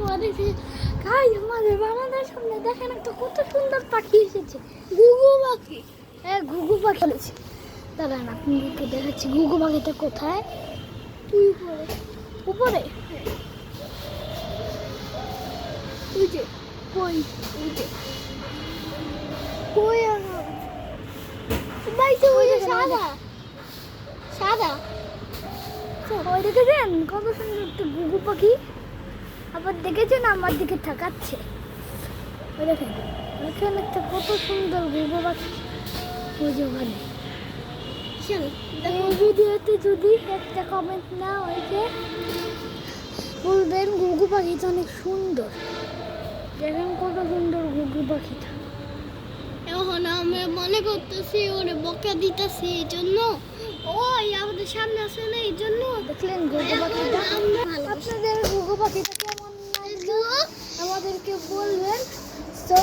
আমাদের আমাদের বারান্দার সামনে দেখেন একটা কত সুন্দর পাখি এসেছে, ঘুঘু পাখি। হ্যাঁ, ঘুঘু পাখি বলেছে। দাঁড়ান আপনাদেরকে দেখাচ্ছি ঘুঘু পাখিটা কোথায়। উপরে উপরে ওই যে কই, ওই যে কই বাইতে, ওই যে সাদা সাদা। ওই দেখেছেন কত সুন্দর একটা ঘুঘু পাখি। আবার দেখেছেন আমার দিকে তাকাচ্ছে। ওই দেখেন ওখানে একটা কত সুন্দর ঘুঘু পাখি। ওই যে ওখানে। এই ভিডিওতে যদি একটা কমেন্ট না হয়েছে বলবেন ঘুঘু পাখিটা অনেক সুন্দর। দেখেন কত সুন্দর ঘুঘু পাখিটা। এখন আমি মনে করতেছি ওরে বকা দিতেছি এই জন্য, ওই আমাদের সামনে আসে না এই জন্য। দেখলেন ঘুঘু পাখিটা। আপনাদের ঘুঘু পাখিটা কেমন লাগলো আমাদেরকে বলবেন। তো